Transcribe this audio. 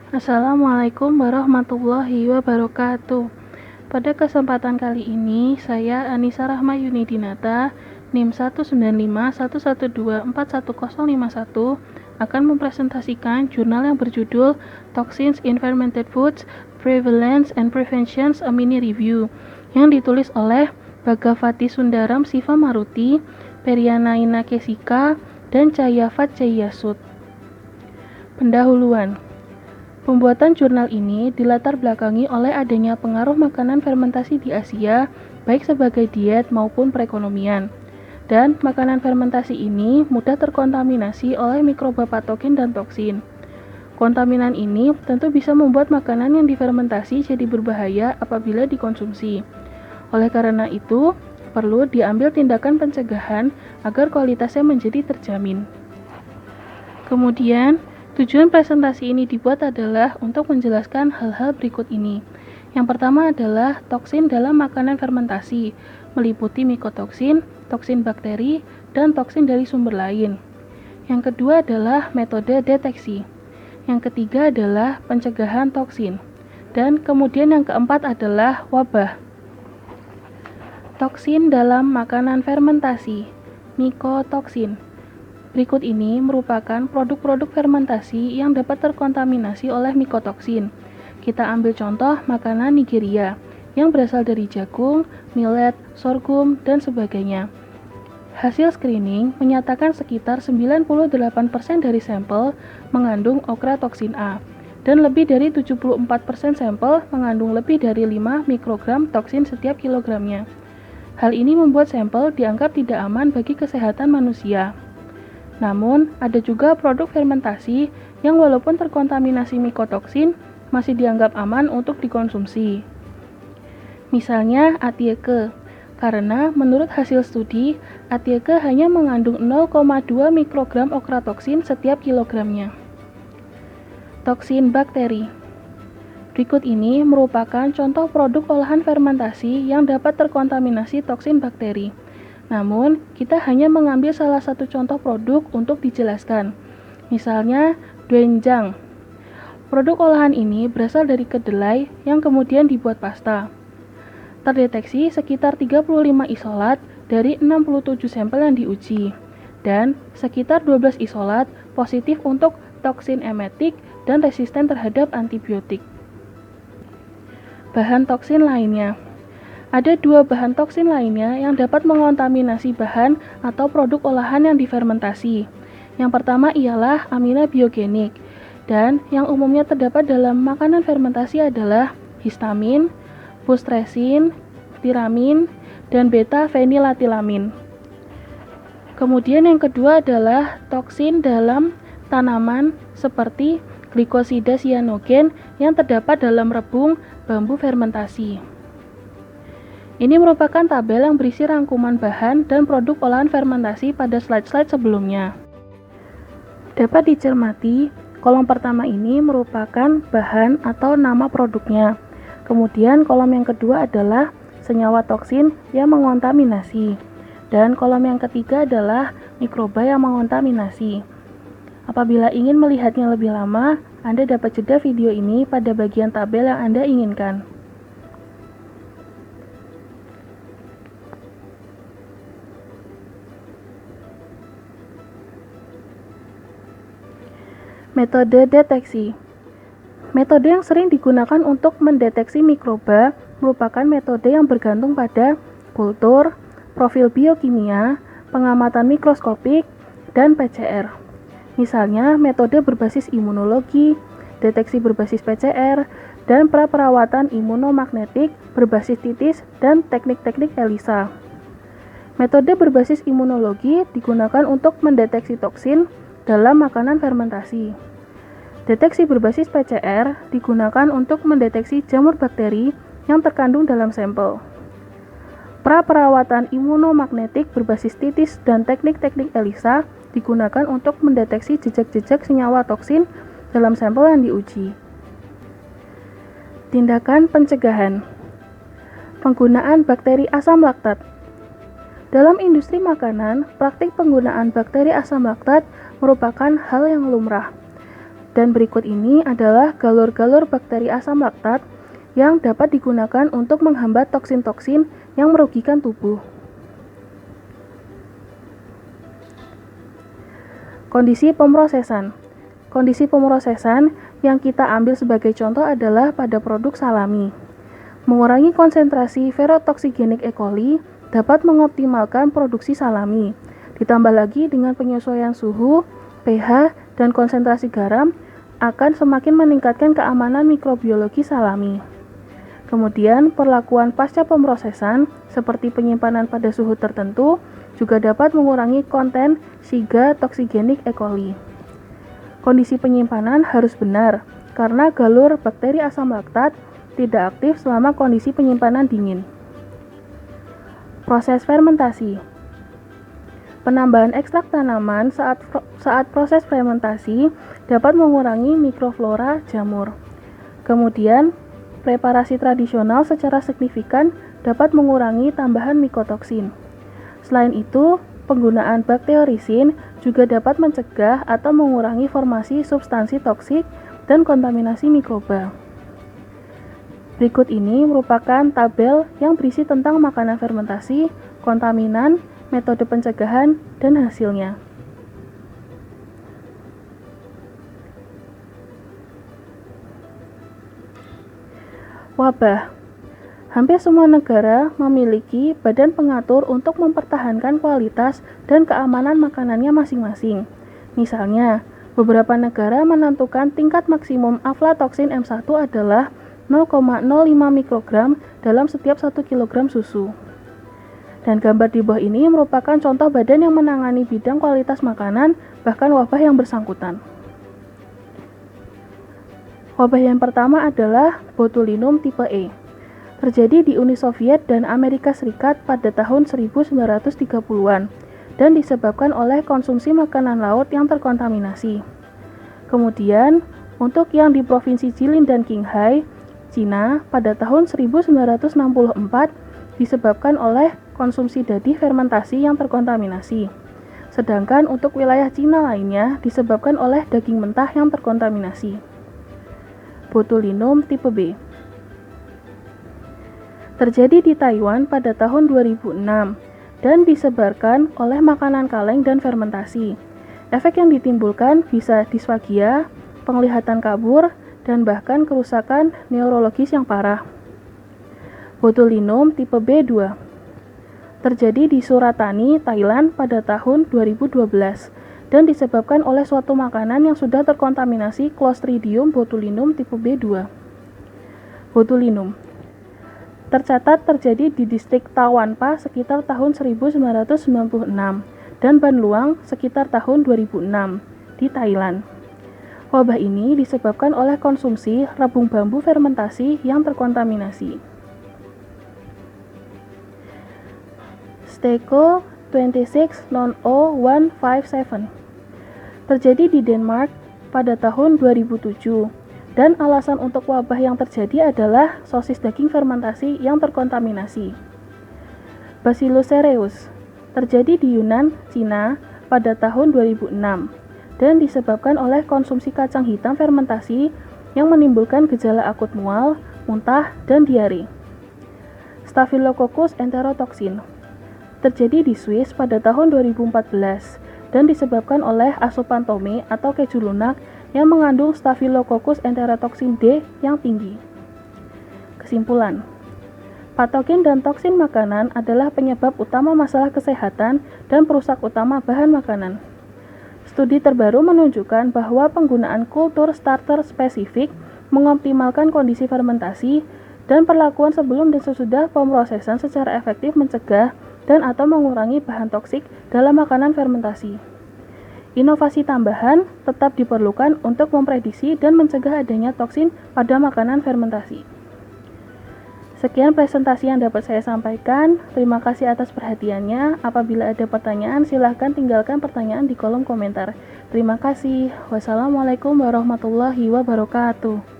Assalamualaikum warahmatullahi wabarakatuh. Pada kesempatan kali ini, saya Anissa Rahma Yunidinata, NIM 19511241051, akan mempresentasikan jurnal yang berjudul Toxins in Fermented Foods, Prevalence and Preventions, a Mini Review, yang ditulis oleh Bhagavati Sundaram Siva Maruti, Perianaina Kesika, dan Cayafat Cayasut. Pendahuluan. Pembuatan jurnal ini dilatar belakangi oleh adanya pengaruh makanan fermentasi di Asia, baik sebagai diet maupun perekonomian. Dan makanan fermentasi ini mudah terkontaminasi oleh mikroba patogen dan toksin. Kontaminan ini tentu bisa membuat makanan yang difermentasi jadi berbahaya apabila dikonsumsi. Oleh karena itu, perlu diambil tindakan pencegahan agar kualitasnya menjadi terjamin. Kemudian, tujuan presentasi ini dibuat adalah untuk menjelaskan hal-hal berikut ini. Yang pertama adalah toksin dalam makanan fermentasi, meliputi mikotoksin, toksin bakteri, dan toksin dari sumber lain. Yang kedua adalah metode deteksi. Yang ketiga adalah pencegahan toksin. Dan kemudian yang keempat adalah wabah. Toksin dalam makanan fermentasi, mikotoksin. Berikut ini merupakan produk-produk fermentasi yang dapat terkontaminasi oleh mikotoksin. Kita ambil contoh makanan Nigeria yang berasal dari jagung, millet, sorghum, dan sebagainya. Hasil screening menyatakan sekitar 98% dari sampel mengandung okratoksin A dan lebih dari 74% sampel mengandung lebih dari 5 mikrogram toksin setiap kilogramnya. Hal ini membuat sampel dianggap tidak aman bagi kesehatan manusia. Namun, ada juga produk fermentasi yang walaupun terkontaminasi mikotoksin, masih dianggap aman untuk dikonsumsi. Misalnya, atieke, karena menurut hasil studi, atieke hanya mengandung 0,2 mikrogram okratoksin setiap kilogramnya. Toksin bakteri. Berikut ini merupakan contoh produk olahan fermentasi yang dapat terkontaminasi toksin bakteri. Namun, kita hanya mengambil salah satu contoh produk untuk dijelaskan. Misalnya, doenjang. Produk olahan ini berasal dari kedelai yang kemudian dibuat pasta. Terdeteksi sekitar 35 isolat dari 67 sampel yang diuji, dan sekitar 12 isolat positif untuk toksin emetik dan resisten terhadap antibiotik. Bahan toksin lainnya. Ada 2 bahan toksin lainnya yang dapat mengontaminasi bahan atau produk olahan yang difermentasi. Yang pertama ialah amina biogenik, dan yang umumnya terdapat dalam makanan fermentasi adalah histamin, pustresin, tiramin, dan beta-fenilatilamin. Kemudian yang kedua adalah toksin dalam tanaman seperti glikosida sianogen yang terdapat dalam rebung bambu fermentasi. Ini merupakan tabel yang berisi rangkuman bahan dan produk olahan fermentasi pada slide-slide sebelumnya. Dapat dicermati, kolom pertama ini merupakan bahan atau nama produknya. Kemudian kolom yang kedua adalah senyawa toksin yang mengontaminasi. Dan kolom yang ketiga adalah mikroba yang mengontaminasi. Apabila ingin melihatnya lebih lama, Anda dapat jeda video ini pada bagian tabel yang Anda inginkan. Metode deteksi. Metode yang sering digunakan untuk mendeteksi mikroba merupakan metode yang bergantung pada kultur, profil biokimia, pengamatan mikroskopik, dan PCR. Misalnya, metode berbasis imunologi, deteksi berbasis PCR, dan praperawatan imunomagnetik berbasis titis dan teknik-teknik ELISA. Metode berbasis imunologi digunakan untuk mendeteksi toksin dalam makanan fermentasi. Deteksi berbasis PCR digunakan untuk mendeteksi jamur bakteri yang terkandung dalam sampel. Praperawatan imunomagnetik berbasis titis dan teknik-teknik ELISA digunakan untuk mendeteksi jejak-jejak senyawa toksin dalam sampel yang diuji. Tindakan pencegahan. Penggunaan bakteri asam laktat. Dalam industri makanan, praktik penggunaan bakteri asam laktat merupakan hal yang lumrah. Dan berikut ini adalah galur-galur bakteri asam laktat yang dapat digunakan untuk menghambat toksin-toksin yang merugikan tubuh. Kondisi pemrosesan. Kondisi pemrosesan yang kita ambil sebagai contoh adalah pada produk salami. Mengurangi konsentrasi Verotoxigenik E. coli dapat mengoptimalkan produksi salami. Ditambah lagi dengan penyesuaian suhu, pH, dan konsentrasi garam akan semakin meningkatkan keamanan mikrobiologi salami. Kemudian, perlakuan pasca pemrosesan seperti penyimpanan pada suhu tertentu juga dapat mengurangi konten Shiga toxigenik E. coli. Kondisi penyimpanan harus benar karena galur bakteri asam laktat tidak aktif selama kondisi penyimpanan dingin. Proses fermentasi. Penambahan ekstrak tanaman saat proses fermentasi dapat mengurangi mikroflora jamur. Kemudian, preparasi tradisional secara signifikan dapat mengurangi tambahan mikotoksin. Selain itu, penggunaan bakterisin juga dapat mencegah atau mengurangi formasi substansi toksik dan kontaminasi mikroba. Berikut ini merupakan tabel yang berisi tentang makanan fermentasi, kontaminan, metode pencegahan, dan hasilnya. Wabah. Hampir semua negara memiliki badan pengatur untuk mempertahankan kualitas dan keamanan makanannya masing-masing. Misalnya, beberapa negara menentukan tingkat maksimum aflatoksin M1 adalah 0,05 mikrogram dalam setiap 1 kg susu. Dan gambar di bawah ini merupakan contoh badan yang menangani bidang kualitas makanan, bahkan wabah yang bersangkutan. Wabah yang pertama adalah botulinum tipe E. Terjadi di Uni Soviet dan Amerika Serikat pada tahun 1930-an dan disebabkan oleh konsumsi makanan laut yang terkontaminasi. Kemudian, untuk yang di Provinsi Jilin dan Qinghai, Cina, pada tahun 1964 disebabkan oleh konsumsi dadi fermentasi yang terkontaminasi. Sedangkan untuk wilayah Cina lainnya disebabkan oleh daging mentah yang terkontaminasi. Botulinum tipe B. Terjadi di Taiwan pada tahun 2006 dan disebarkan oleh makanan kaleng dan fermentasi. Efek yang ditimbulkan bisa disfagia, penglihatan kabur, dan bahkan kerusakan neurologis yang parah. Botulinum tipe B2 terjadi di Suratani, Thailand pada tahun 2012 dan disebabkan oleh suatu makanan yang sudah terkontaminasi Clostridium botulinum tipe B2. Botulinum tercatat terjadi di distrik Tawanpa sekitar tahun 1996 dan Banluang sekitar tahun 2006 di Thailand. Wabah ini disebabkan oleh konsumsi rebung bambu fermentasi yang terkontaminasi. Steko 2600157 terjadi di Denmark pada tahun 2007 dan alasan untuk wabah yang terjadi adalah sosis daging fermentasi yang terkontaminasi. Bacillus cereus terjadi di Yunan, Cina pada tahun 2006 dan disebabkan oleh konsumsi kacang hitam fermentasi yang menimbulkan gejala akut mual, muntah, dan diare. Staphylococcus enterotoxin terjadi di Swiss pada tahun 2014 dan disebabkan oleh asupan tome atau keju lunak yang mengandung Staphylococcus enterotoxin D yang tinggi. Kesimpulan, patogen dan toksin makanan adalah penyebab utama masalah kesehatan dan perusak utama bahan makanan. Studi terbaru menunjukkan bahwa penggunaan kultur starter spesifik mengoptimalkan kondisi fermentasi dan perlakuan sebelum dan sesudah pemrosesan secara efektif mencegah dan atau mengurangi bahan toksik dalam makanan fermentasi. Inovasi tambahan tetap diperlukan untuk memprediksi dan mencegah adanya toksin pada makanan fermentasi. Sekian presentasi yang dapat saya sampaikan. Terima kasih atas perhatiannya. Apabila ada pertanyaan, silahkan tinggalkan pertanyaan di kolom komentar. Terima kasih. Wassalamualaikum warahmatullahi wabarakatuh.